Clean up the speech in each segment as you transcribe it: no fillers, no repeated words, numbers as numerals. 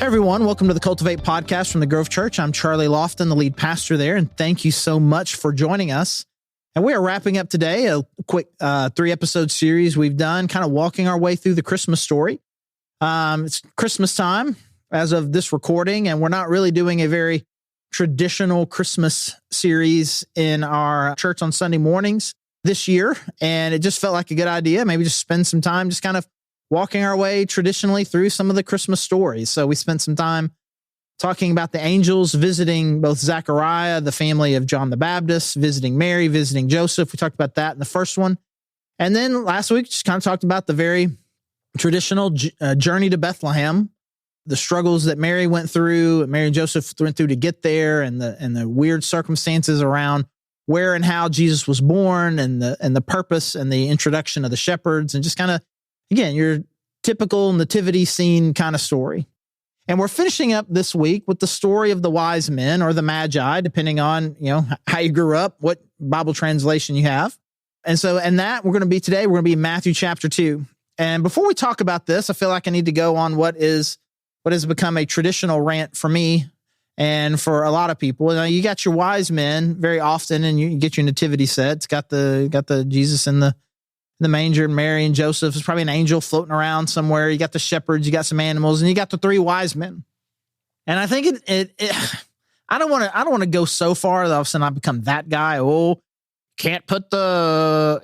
Hey everyone, welcome to the Cultivate podcast from the Grove Church. I'm Charlie Lofton, the lead pastor there, and thank you so much for joining us. And we are wrapping up today a quick 3-episode series we've done, kind of walking our way through the Christmas story. It's Christmas time as of this recording, and we're not really doing a very traditional Christmas series in our church on Sunday mornings this year, and it just felt like a good idea. Maybe just spend some time just kind of walking our way traditionally through some of the Christmas stories. So we spent some time talking about the angels visiting both Zechariah, the family of John the Baptist, visiting Mary, visiting Joseph. We talked about that in the first one. And then last week, just kind of talked about the very traditional journey to Bethlehem, the struggles that Mary went through, Mary and Joseph went through to get there, and the weird circumstances around where and how Jesus was born, and the purpose and the introduction of the shepherds, and just kind of, again, your typical nativity scene kind of story. And we're finishing up this week with the story of the wise men, or the Magi, depending on, how you grew up, what Bible translation you have. And so, we're going to be today, we're going to be in Matthew chapter 2. And before we talk about this, I feel like I need to go on what has become a traditional rant for me and for a lot of people. You got your wise men very often, and you get your nativity set. It's got the Jesus in the manger, and Mary and Joseph. There's probably an angel floating around somewhere. You got the shepherds, you got some animals, and you got the 3 wise men. And I think I don't want to go so far that all of a sudden I become that guy. Oh, you can't put the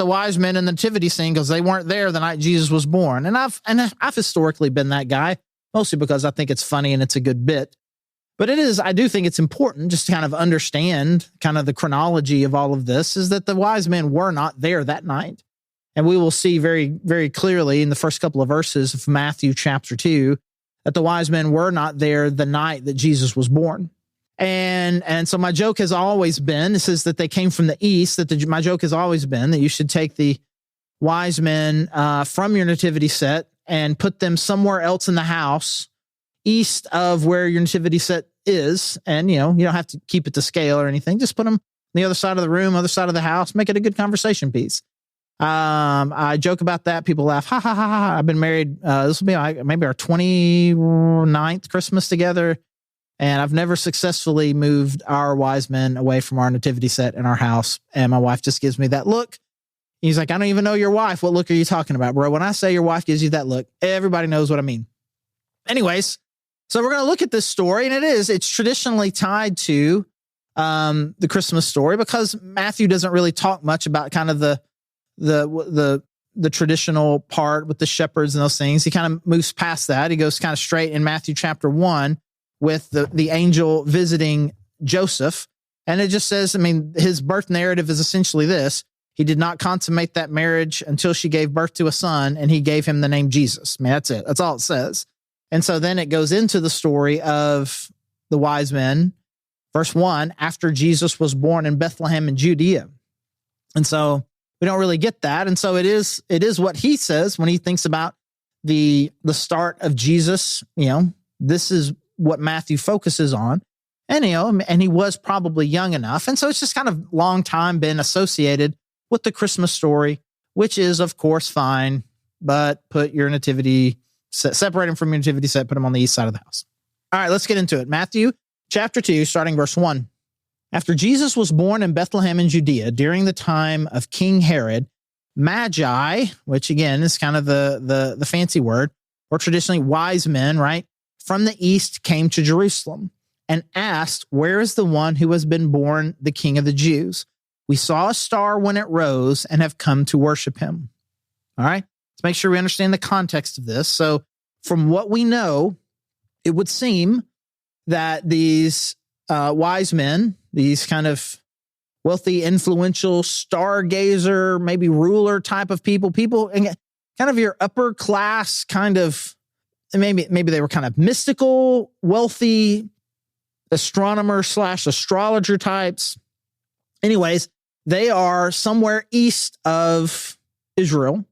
wise men in the nativity scene because they weren't there the night Jesus was born. And I've historically been that guy, mostly because I think it's funny and it's a good bit. But I do think it's important just to kind of understand kind of the chronology of all of this, is that the wise men were not there that night. And we will see very, very clearly in the first couple of verses of Matthew chapter 2 that the wise men were not there the night that Jesus was born. And so my joke has always been, this is that they came from the east, my joke has always been that you should take the wise men from your nativity set and put them somewhere else in the house east of where your nativity set is. And, you don't have to keep it to scale or anything. Just put them on the other side of the room, other side of the house, make it a good conversation piece. I joke about that. People laugh. Ha ha ha ha. I've been married. This will be maybe our 29th Christmas together. And I've never successfully moved our wise men away from our nativity set in our house. And my wife just gives me that look. He's like, I don't even know your wife. What look are you talking about, bro? When I say your wife gives you that look, everybody knows what I mean. Anyways, so we're going to look at this story, and it's traditionally tied to the Christmas story, because Matthew doesn't really talk much about kind of the traditional part with the shepherds and those things. He kind of moves past that. He goes kind of straight in Matthew chapter 1 with the angel visiting Joseph. And it just says, his birth narrative is essentially this: he did not consummate that marriage until she gave birth to a son, and he gave him the name Jesus. That's it. That's all it says. And so then it goes into the story of the wise men. Verse 1, after Jesus was born in Bethlehem in Judea. And so we don't really get that. And so it is what he says when he thinks about the start of Jesus. This is what Matthew focuses on. And, and he was probably young enough. And so it's just kind of long time been associated with the Christmas story, which is, of course, fine. But put your nativity set, separate him from your nativity set, put him on the east side of the house. All right, let's get into it. Matthew chapter 2, starting verse 1. After Jesus was born in Bethlehem in Judea during the time of King Herod, Magi, which again is kind of the fancy word, or traditionally wise men, right, from the east came to Jerusalem and asked, where is the one who has been born the King of the Jews? We saw a star when it rose and have come to worship him. All right, let's make sure we understand the context of this. So from what we know, it would seem that these wise men, these kind of wealthy, influential, stargazer, maybe ruler type of people, kind of your upper class kind of, maybe they were kind of mystical, wealthy astronomer / astrologer types. Anyways, they are somewhere east of Israel,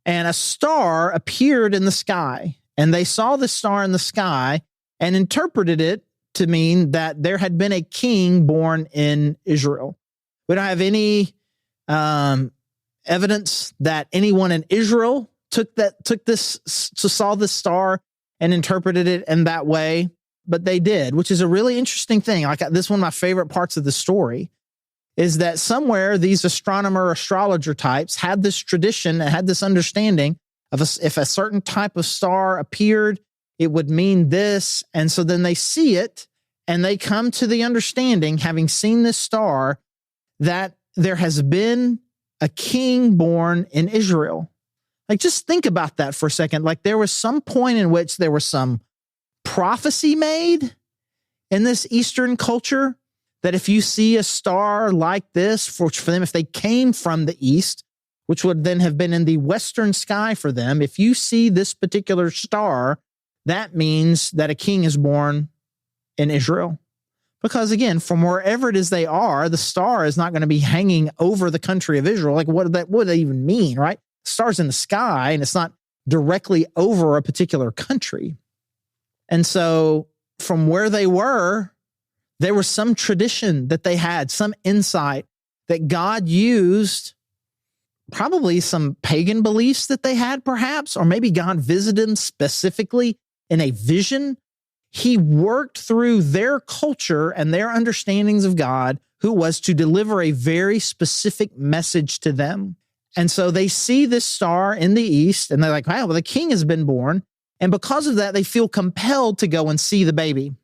and a star appeared in the sky, and they saw the star in the sky and interpreted it to mean that there had been a king born in Israel. We don't have any evidence that anyone in Israel saw this star and interpreted it in that way, but they did, which is a really interesting thing. Like this is one of my favorite parts of the story, is that somewhere these astrologer types had this tradition and had this understanding of if a certain type of star appeared, it would mean this. And so then they see it and they come to the understanding, having seen this star, that there has been a king born in Israel. Like, just think about that for a second. Like, there was some point in which there was some prophecy made in this Eastern culture that if you see a star like this, for them, if they came from the East, which would then have been in the Western sky for them, if you see this particular star, that means that a king is born in Israel. Because again, from wherever it is they are, the star is not going to be hanging over the country of Israel. Like, what would that even mean, right? The star's in the sky, and it's not directly over a particular country. And so from where they were, there was some tradition that they had, some insight that God used, probably some pagan beliefs that they had perhaps, or maybe God visited them specifically in a vision. He worked through their culture and their understandings of God, who was to deliver a very specific message to them. And so they see this star in the east and they're like, wow, well, the king has been born. And because of that, they feel compelled to go and see the baby.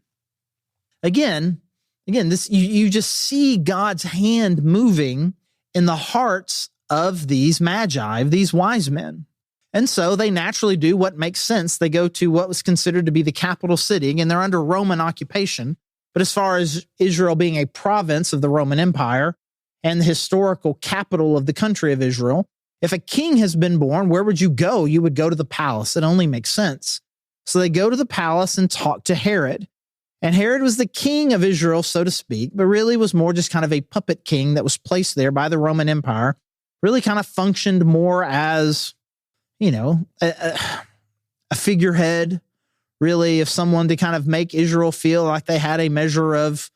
Again, this you just see God's hand moving in the hearts of these magi, of these wise men. And so they naturally do what makes sense. They go to what was considered to be the capital city, and they're under Roman occupation. But as far as Israel being a province of the Roman Empire and the historical capital of the country of Israel, if a king has been born, where would you go? You would go to the palace. It only makes sense. So they go to the palace and talk to Herod. And Herod was the king of Israel, so to speak, but really was more just kind of a puppet king that was placed there by the Roman Empire, really kind of functioned more as, a figurehead, really, of someone to kind of make Israel feel like they had a measure of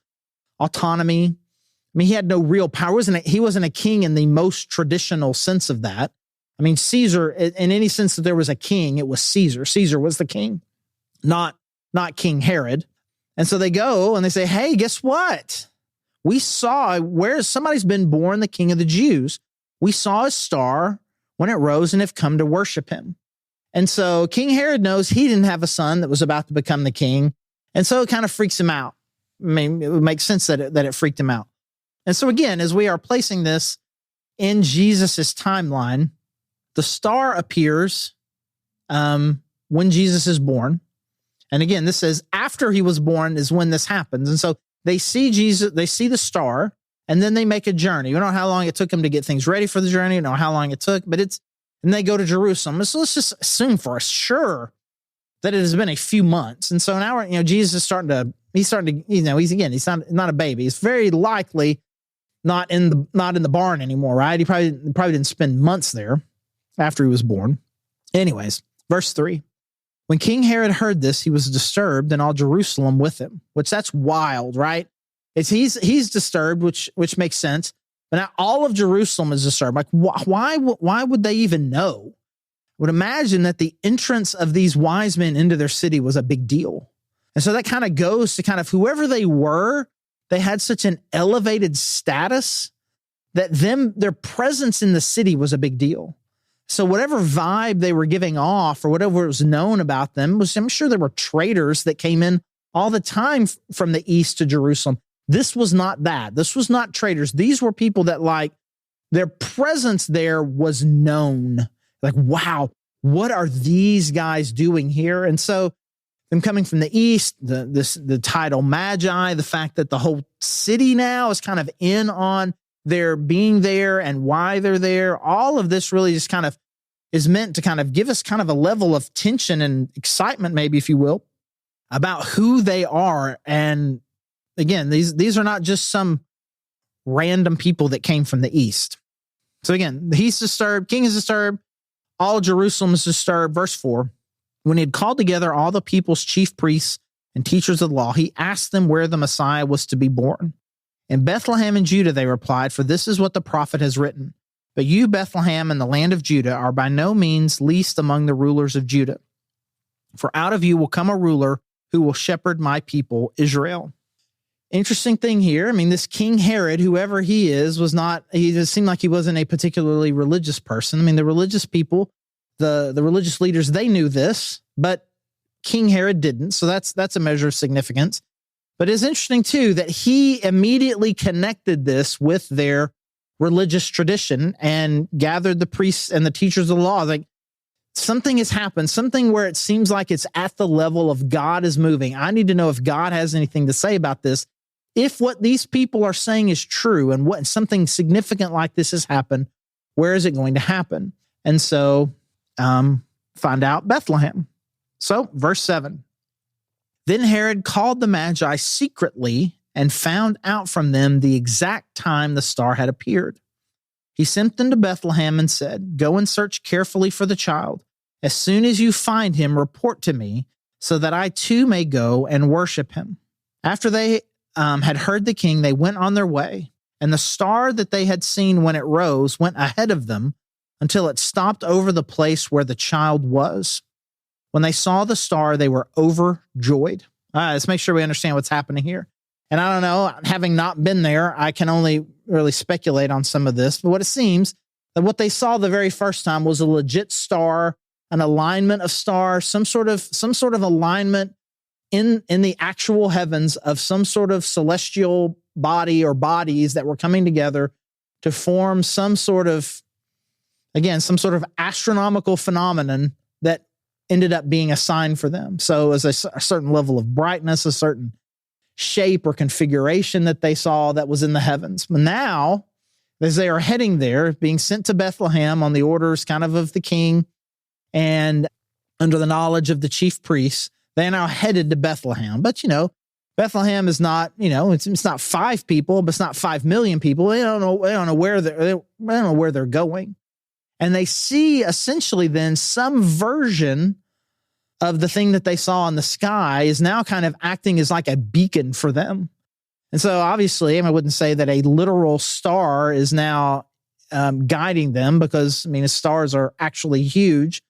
autonomy. I mean, he had no real power. He wasn't a king in the most traditional sense of that. I mean, Caesar, in any sense that there was a king, it was Caesar. Caesar was the king, not King Herod. And so they go and they say, hey, guess what? We saw where somebody's been born, the king of the Jews. We saw a star when it rose and have come to worship him. And so King Herod knows he didn't have a son that was about to become the king. And so it kind of freaks him out. I mean, it would make sense that it freaked him out. And so again, as we are placing this in Jesus's timeline, the star appears when Jesus is born. And again, this says after he was born is when this happens. And so they see Jesus, they see the star, and then they make a journey. You know how long it took them to get things ready for the journey, you know how long it took, and they go to Jerusalem. So let's just assume for sure that it has been a few months. And so now, Jesus is starting to, he's not a baby. He's very likely not in the barn anymore, right? He probably didn't spend months there after he was born. Anyways, verse 3. When King Herod heard this, he was disturbed, and all Jerusalem with him, which that's wild, right? He's disturbed, which makes sense. But now all of Jerusalem is disturbed. Like, why would they even know? I would imagine that the entrance of these wise men into their city was a big deal. And so that kind of goes to kind of whoever they were, they had such an elevated status that their presence in the city was a big deal. So whatever vibe they were giving off or whatever was known about them I'm sure there were traders that came in all the time from the east to Jerusalem. This was not that. This was not traders. These were people that, like, their presence there was known. Like, wow, what are these guys doing here? And so them coming from the east, the title Magi, the fact that the whole city now is kind of in on their being there and why they're there, all of this really just kind of is meant to kind of give us kind of a level of tension and excitement, maybe, if you will, about who they are. And again, these are not just some random people that came from the east. So again, he's disturbed, king is disturbed, all Jerusalem is disturbed. Verse 4, when he had called together all the people's chief priests and teachers of the law, he asked them where the Messiah was to be born. In Bethlehem in Judah, they replied, for this is what the prophet has written. But you, Bethlehem, in the land of Judah, are by no means least among the rulers of Judah. For out of you will come a ruler who will shepherd my people, Israel. Interesting thing here. I mean, this King Herod, whoever he is, he just seemed like he wasn't a particularly religious person. I mean, the religious people, the religious leaders, they knew this, but King Herod didn't. So that's a measure of significance. But it's interesting too, that he immediately connected this with their religious tradition and gathered the priests and the teachers of the law. Like, something has happened, something where it seems like it's at the level of God is moving. I need to know if God has anything to say about this. If what these people are saying is true and what something significant like this has happened, where is it going to happen? And so find out Bethlehem. So verse 7, then Herod called the Magi secretly and found out from them the exact time the star had appeared. He sent them to Bethlehem and said, go and search carefully for the child. As soon as you find him, report to me so that I too may go and worship him. After they had heard the king, they went on their way, and the star that they had seen when it rose went ahead of them until it stopped over the place where the child was. When they saw the star, they were overjoyed. All right, let's make sure we understand what's happening here. And I don't know, having not been there, I can only really speculate on some of this, but what it seems that what they saw the very first time was a legit star, an alignment of stars, some sort of alignment in the actual heavens of some sort of celestial body or bodies that were coming together to form some sort of astronomical phenomenon that ended up being a sign for them. So as a certain level of brightness, a certain shape or configuration that they saw that was in the heavens. But now, as they are heading there, being sent to Bethlehem on the orders kind of the king and under the knowledge of the chief priests, they are now headed to Bethlehem. But, Bethlehem is not, it's not 5 people, but it's not 5 million people. They don't know where they're going. And they see essentially then some version of the thing that they saw in the sky is now kind of acting as like a beacon for them. And so obviously, I wouldn't say that a literal star is now guiding them because, stars are actually huge.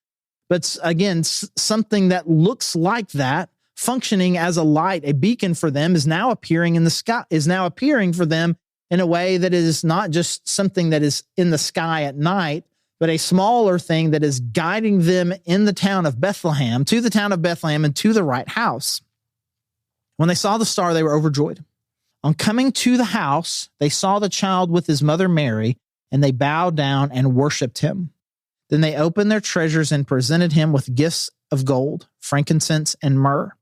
But again, something that looks like that, functioning as a light, a beacon for them, is now appearing in the sky, is now appearing for them in a way that is not just something that is in the sky at night, but a smaller thing that is guiding them in the town of Bethlehem, to the town of Bethlehem and to the right house. When they saw the star, they were overjoyed. On coming to the house, they saw the child with his mother Mary, and they bowed down and worshiped him. Then they opened their treasures and presented him with gifts of gold, frankincense, and myrrh.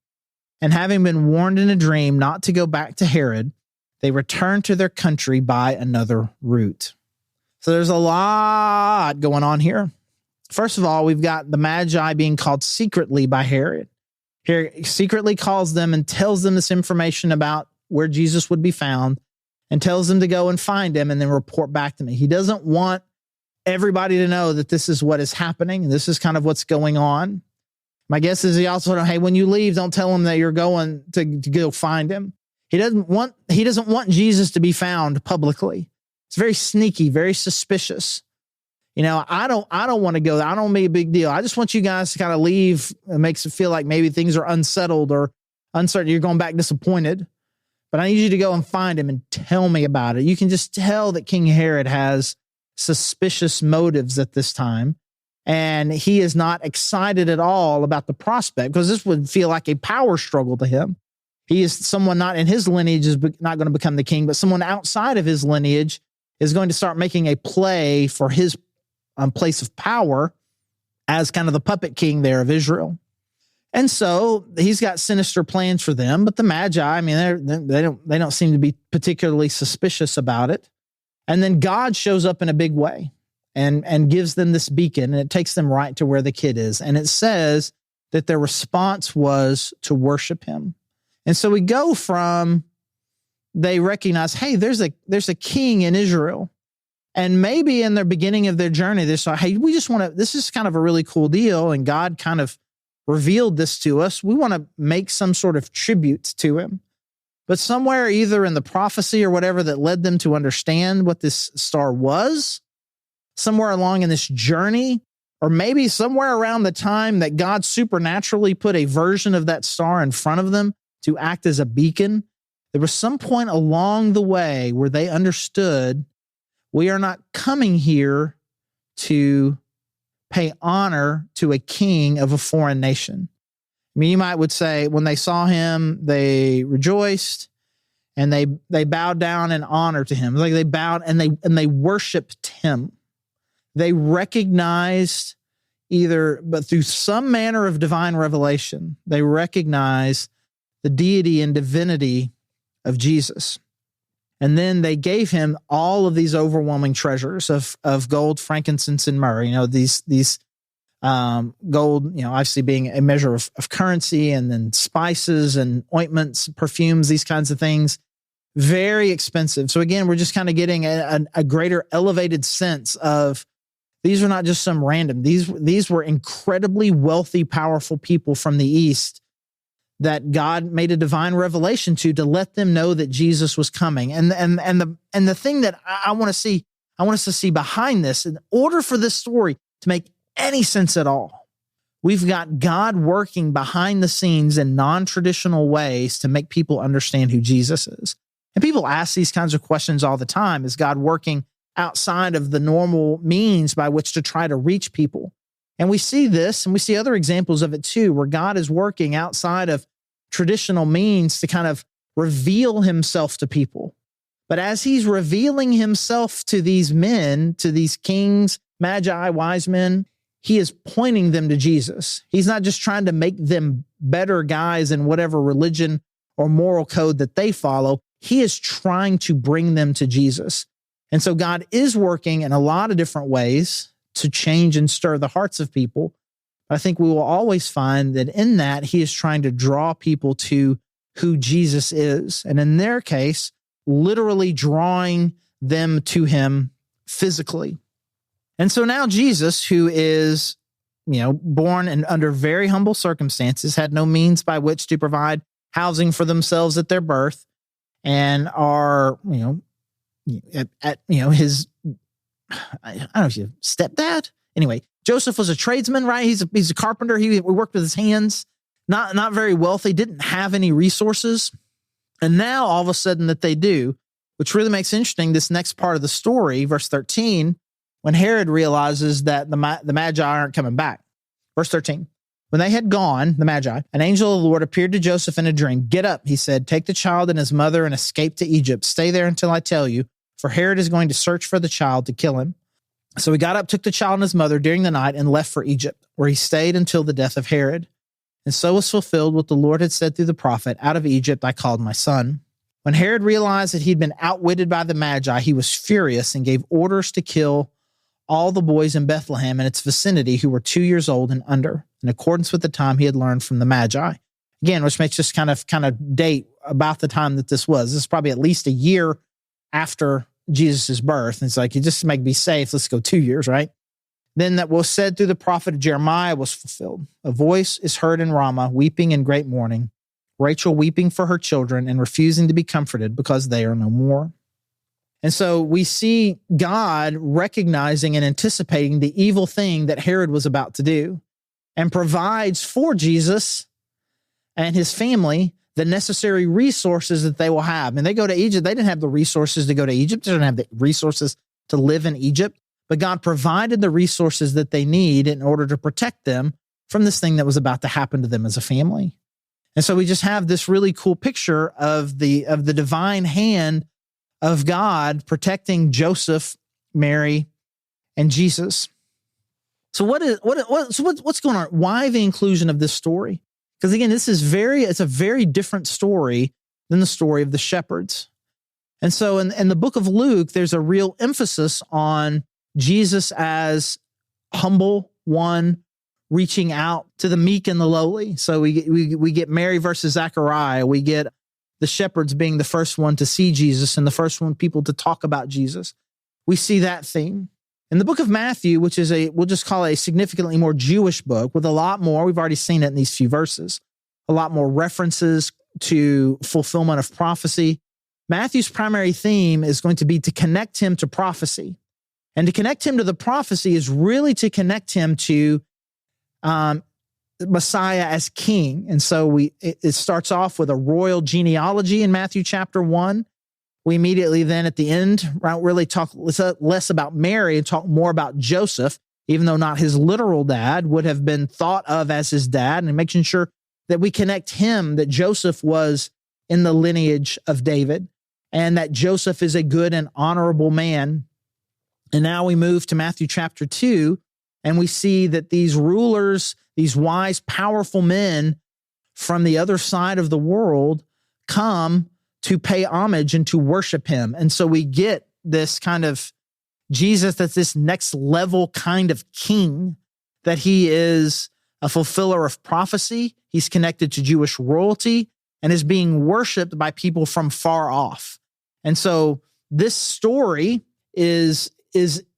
And having been warned in a dream not to go back to Herod, they returned to their country by another route. So there's a lot going on here. First of all, we've got the Magi being called secretly by Herod. Here, he secretly calls them and tells them this information about where Jesus would be found and tells them to go and find him and then report back to me. He doesn't want everybody to know that this is what is happening. This is kind of what's going on. My guess is he also, hey, when you leave, don't tell him that you're going to go find him. He doesn't want Jesus to be found publicly. It's very sneaky, very suspicious. I don't want to go there. I don't make a big deal. I just want you guys to kind of leave. It makes it feel like maybe things are unsettled or uncertain. You're going back disappointed. But I need you to go and find him and tell me about it. You can just tell that King Herod has suspicious motives at this time. And he is not excited at all about the prospect because this would feel like a power struggle to him. He is someone not in his lineage is not going to become the king, but someone outside of his lineage is going to start making a play for his place of power as kind of the puppet king there of Israel. And so he's got sinister plans for them, but the Magi, they don't seem to be particularly suspicious about it. And then God shows up in a big way and gives them this beacon, and it takes them right to where the kid is. And it says that their response was to worship him. And so we go from they recognize, hey, there's a king in Israel. And maybe in the beginning of their journey, they saw, hey, we just want to, this is kind of a really cool deal. And God kind of revealed this to us. We want to make some sort of tribute to him. But somewhere either in the prophecy or whatever that led them to understand what this star was, somewhere along in this journey, or maybe somewhere around the time that God supernaturally put a version of that star in front of them to act as a beacon, there was some point along the way where they understood we are not coming here to pay honor to a king of a foreign nation. I mean, you would say when they saw him, they rejoiced and they bowed down in honor to him. Like they bowed and they worshiped him. They recognized but through some manner of divine revelation, they recognized the deity and divinity of Jesus. And then they gave him all of these overwhelming treasures of gold, frankincense, and myrrh. These gold, obviously being a measure of currency, and then spices and ointments, perfumes, these kinds of things. Very expensive. So again, we're just kind of getting a greater elevated sense of these are not just some random. These were incredibly wealthy, powerful people from the East that God made a divine revelation to let them know that Jesus was coming. And the thing that I want us to see behind this, in order for this story to make any sense at all, we've got God working behind the scenes in non-traditional ways to make people understand who Jesus is. And people ask these kinds of questions all the time. Is God working outside of the normal means by which to try to reach people? And we see this, and we see other examples of it too, where God is working outside of traditional means to kind of reveal himself to people. But as he's revealing himself to these men, to these kings, magi, wise men, he is pointing them to Jesus. He's not just trying to make them better guys in whatever religion or moral code that they follow. He is trying to bring them to Jesus. And so God is working in a lot of different ways to change and stir the hearts of people. I think we will always find that in that he is trying to draw people to who Jesus is. And in their case, literally drawing them to him physically. And so now Jesus, who is, born in under very humble circumstances, had no means by which to provide housing for themselves at their birth, and are, his, I don't know if you stepdad. Anyway, Joseph was a tradesman, right? He's a carpenter. He worked with his hands, not very wealthy, didn't have any resources. And now all of a sudden that they do, which really makes interesting this next part of the story, verse 13, when Herod realizes that the Magi aren't coming back. Verse 13, when they had gone, the Magi, an angel of the Lord appeared to Joseph in a dream. Get up, he said, take the child and his mother and escape to Egypt. Stay there until I tell you, for Herod is going to search for the child to kill him. So he got up, took the child and his mother during the night, and left for Egypt, where he stayed until the death of Herod. And so was fulfilled what the Lord had said through the prophet, out of Egypt I called my son. When Herod realized that he'd been outwitted by the Magi, he was furious and gave orders to kill all the boys in Bethlehem and its vicinity who were 2 years old and under, in accordance with the time he had learned from the Magi. Again, which makes this kind of date about the time that this was. This is probably at least a year after Jesus' birth. And it's like, you just make be safe. Let's go 2 years, right? Then that was said through the prophet Jeremiah was fulfilled. A voice is heard in Ramah, weeping in great mourning, Rachel weeping for her children and refusing to be comforted because they are no more. And so we see God recognizing and anticipating the evil thing that Herod was about to do, and provides for Jesus and his family the necessary resources that they will have. And they go to Egypt. They didn't have the resources to go to Egypt. They didn't have the resources to live in Egypt. But God provided the resources that they need in order to protect them from this thing that was about to happen to them as a family. And so we just have this really cool picture of the divine hand of God protecting Joseph, Mary, and Jesus. So what's going on? Why the inclusion of this story? Because again, it's a very different story than the story of the shepherds. And so in the book of Luke, there's a real emphasis on Jesus as humble one, reaching out to the meek and the lowly. So we get Mary versus Zechariah. We get the shepherds being the first one to see Jesus and the first one people to talk about Jesus. We see that theme. In the book of Matthew, which is we'll just call it a significantly more Jewish book with a lot more, we've already seen it in these few verses, a lot more references to fulfillment of prophecy. Matthew's primary theme is going to be to connect him to prophecy. And to connect him to the prophecy is really to connect him to Messiah as king. And so it starts off with a royal genealogy in Matthew chapter 1. We immediately then at the end, really talk less about Mary and talk more about Joseph, even though not his literal dad, would have been thought of as his dad, and making sure that we connect him, that Joseph was in the lineage of David, and that Joseph is a good and honorable man. And now we move to Matthew chapter 2, and we see that these rulers, these wise, powerful men from the other side of the world come to pay homage and to worship him. And so we get this kind of Jesus that's this next level kind of king, that he is a fulfiller of prophecy. He's connected to Jewish royalty and is being worshiped by people from far off. And so this story is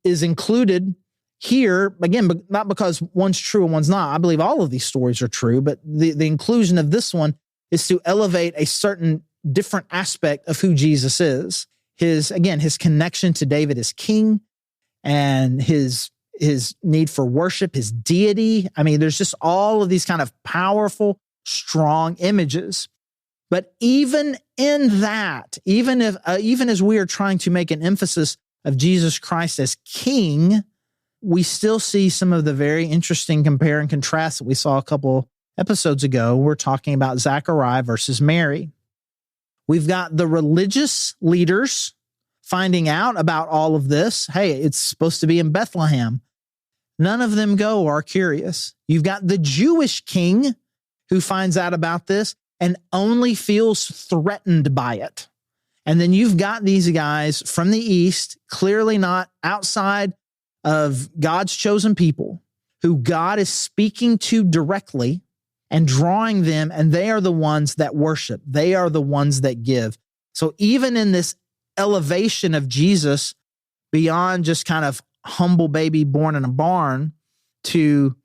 included here, again, but not because one's true and one's not. I believe all of these stories are true, but the inclusion of this one is to elevate a certain different aspect of who Jesus is. His connection to David as king, and his need for worship, his deity. I mean, there's just all of these kind of powerful, strong images. But even in that, even as we are trying to make an emphasis of Jesus Christ as king, we still see some of the very interesting compare and contrast that we saw a couple episodes ago. We're talking about Zechariah versus Mary. We've got the religious leaders finding out about all of this. Hey, it's supposed to be in Bethlehem. None of them go or are curious. You've got the Jewish king who finds out about this and only feels threatened by it. And then you've got these guys from the East, clearly not outside of God's chosen people, who God is speaking to directly and drawing them, and they are the ones that worship. They are the ones that give. So even in this elevation of Jesus beyond just kind of humble baby born in a barn to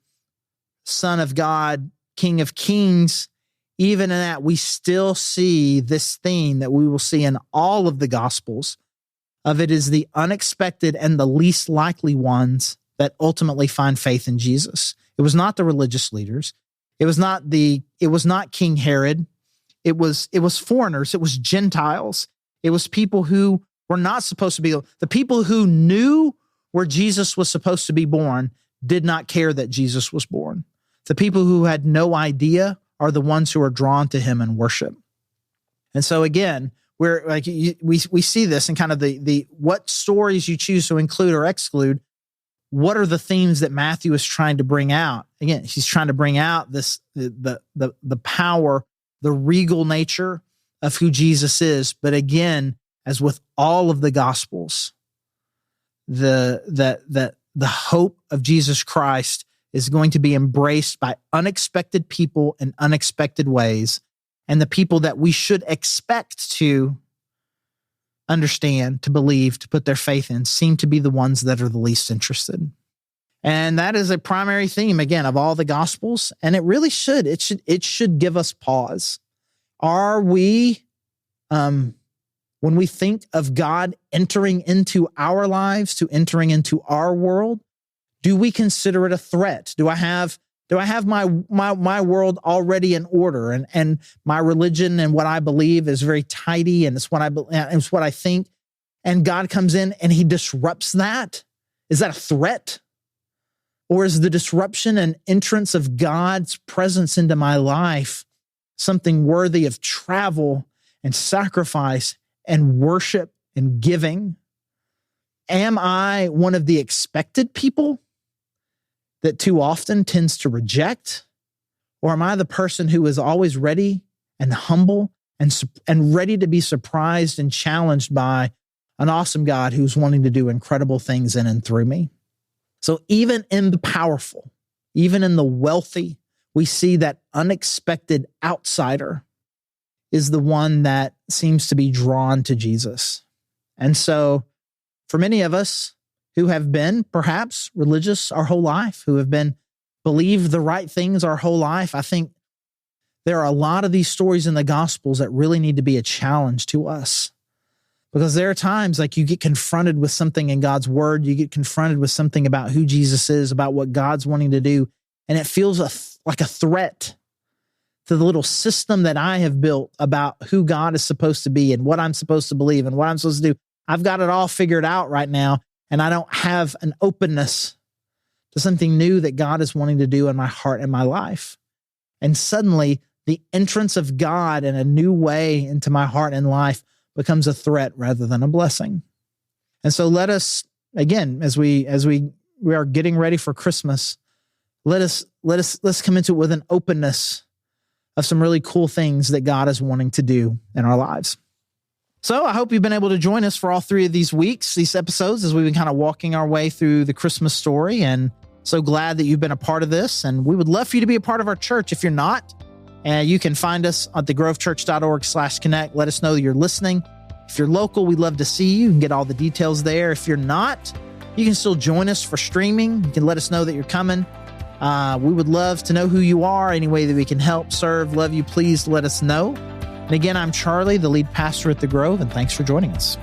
Son of God, King of Kings, even in that we still see this theme that we will see in all of the Gospels of it is the unexpected and the least likely ones that ultimately find faith in Jesus. It was not the religious leaders. It was not King Herod. It was foreigners. It was Gentiles. It was people who were not supposed to be. The people who knew where Jesus was supposed to be born did not care that Jesus was born. The people who had no idea are the ones who are drawn to him in worship. And so again, we see this in kind of the what stories you choose to include or exclude. What are the themes that Matthew is trying to bring out? Again, he's trying to bring out this the power, the regal nature of who Jesus is. But again, as with all of the Gospels, the hope of Jesus Christ is going to be embraced by unexpected people in unexpected ways. And the people that we should expect to understand, to believe, to put their faith in, seem to be the ones that are the least interested. And that is a primary theme, again, of all the Gospels. And it really should. It should give us pause. Are we, when we think of God entering into our lives, to entering into our world, do we consider it a threat? Do I have my world already in order, and my religion and what I believe is very tidy, and it's what I think, and God comes in and he disrupts that? Is that a threat? Or is the disruption and entrance of God's presence into my life something worthy of travel and sacrifice and worship and giving? Am I one of the expected people that too often tends to reject? Or am I the person who is always ready and humble and ready to be surprised and challenged by an awesome God who's wanting to do incredible things in and through me? So even in the powerful, even in the wealthy, we see that unexpected outsider is the one that seems to be drawn to Jesus. And so for many of us who have been perhaps religious our whole life, who have been believed the right things our whole life, I think there are a lot of these stories in the Gospels that really need to be a challenge to us. Because there are times like you get confronted with something in God's word, you get confronted with something about who Jesus is, about what God's wanting to do, and it feels like a threat to the little system that I have built about who God is supposed to be and what I'm supposed to believe and what I'm supposed to do. I've got it all figured out right now, and I don't have an openness to something new that God is wanting to do in my heart and my life. And suddenly, the entrance of God in a new way into my heart and life becomes a threat rather than a blessing. And so let us, again, as we are getting ready for Christmas, let's come into it with an openness of some really cool things that God is wanting to do in our lives. So I hope you've been able to join us for all 3 of these weeks, these episodes, as we've been kind of walking our way through the Christmas story. And so glad that you've been a part of this. And we would love for you to be a part of our church. If you're not, you can find us at thegrovechurch.org/connect. Let us know that you're listening. If you're local, we'd love to see you. You can get all the details there. If you're not, you can still join us for streaming. You can let us know that you're coming. We would love to know who you are, any way that we can help, serve, love you. Please let us know. And again, I'm Charlie, the lead pastor at The Grove, and thanks for joining us.